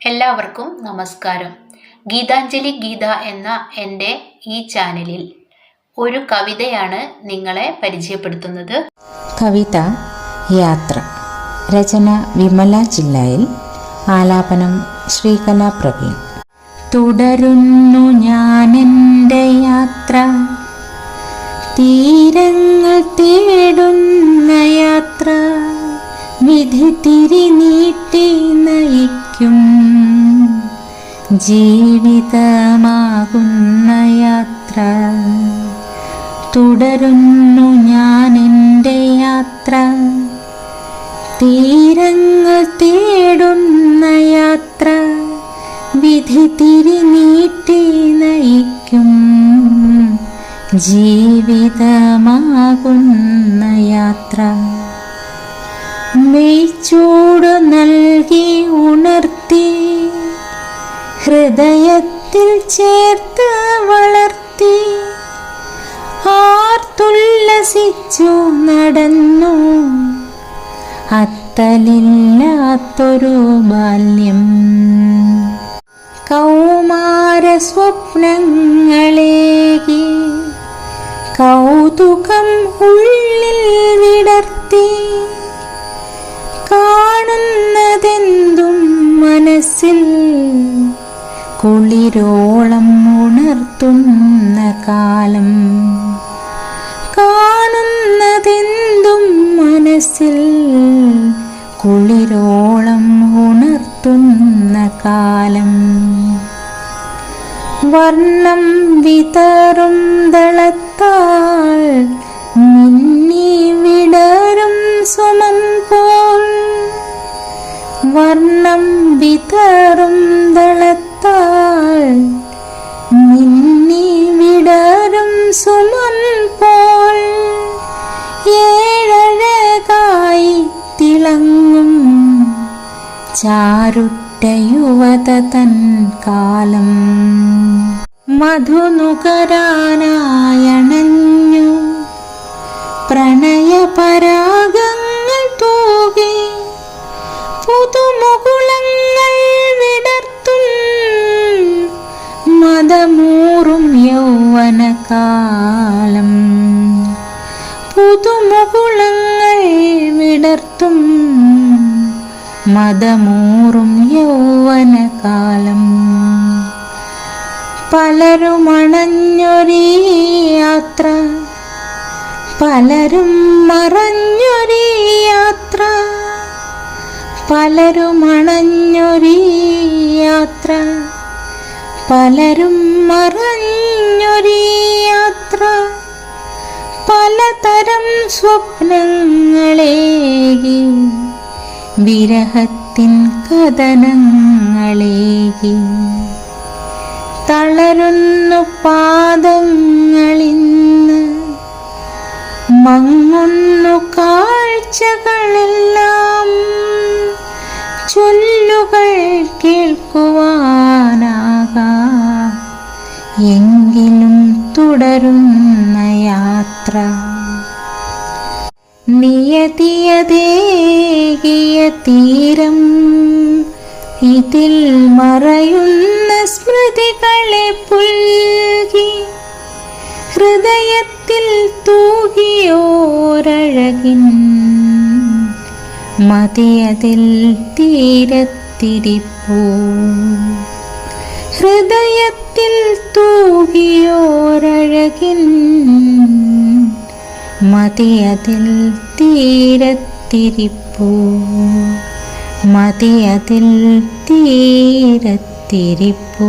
എല്ലാവർക്കും നമസ്കാരം. ഗീതാഞ്ജലി ഗീത എന്ന എൻ്റെ ഈ ചാനലിൽ ഒരു കവിതയാണ് നിങ്ങളെ പരിചയപ്പെടുത്തുന്നത്. കവിത യാത്ര. രചന വിമല ജില്ലയിൽ. ആലാപനം ശ്രീകല പ്രവീൺ. തുടരുന്നു ഞാനെൻ്റെ യാത്ര, തീരങ്ങൾ തേടുന്ന യാത്ര, വിധി തിരിനീട്ടി നയിക്കും ജീവിതമാകുന്ന യാത്ര. തുടരുന്നു ഞാനെൻ്റെ യാത്ര, തീരങ്ങൾ തേടുന്ന യാത്ര, വിധി തിരിനീട്ടി നയിക്കും ജീവിതമാകുന്ന യാത്ര. മെയ്ച്ചൂട് നൽകി ഉണർത്തി, ഹൃദയത്തിൽ ചേർത്ത് വളർത്തി, ആർത്തുല്ലസിച്ചു നടന്നു അത്തലില്ലാത്തൊരു ബാല്യം. കൗമാര സ്വപ്നങ്ങളേകി കൗതുകം ഉള്ളിൽ വിടർത്തി, കാണുന്നതെന്തും മനസ്സിൽ കുളിരോളം ഉണർത്തുന്ന കാലം. കാണുന്നതെന്തും മനസ്സിൽ കുളിരോളം ഉണർത്തുന്ന കാലം. വർണ്ണം വിതറും ദളത്താൽ മിന്നി വിടരും സുമം പോൽ, വർണ്ണം വിതറും ദളത്താൽ മിന്നി വിടരും സുമം പോൽ, ഏഴഴകായി തിളങ്ങും ചാരുട്ട യുവത തൻ കാലം. മധുനുകരാനായണഞ്ഞു പ്രണയപരാഗങ്ങൾ തൂകി, പുതുമുകുളങ്ങൾ വിടർത്തും മദമൂറും യൗവനകാലം. പുതുമുകുളങ്ങൾ വിടർത്തും മദമൂറും യൗവനകാലം. പലരും അണഞ്ഞൊരീ യാത്ര, പലരും മറഞ്ഞൊരീ യാത്ര, പലരും അണഞ്ഞൊരീ യാത്ര, പലരും മറഞ്ഞൊരീ യാത്ര. പലതരം സ്വപ്നങ്ങളേകി വിരഹത്തിൻ കഥനങ്ങളേകി, തളരുന്നു പാദങ്ങളിന്ന്, മങ്ങുന്നു കാഴ്ചകളെല്ലാം. ചൊല്ലുകൾ കേൾക്കുവാനാകാം, എങ്കിലും തുടരുന്ന യാത്ര. നിയതിയതേകിയ തീരം, ഇതിൽ മറയുന്ന സ്മൃതികളെ പുൽകി, ഹൃദയത്തിൽ തൂകിയോരഴകിൻ മതിയതിൽ തീരത്തിരിപ്പൂ. ഹൃദയത്തിൽ തൂകിയോരഴകിൻ മതിയതിൽ തീരത്തിരിപ്പൂ. മതിയതിൽ തീരത്തിരിപ്പൂ.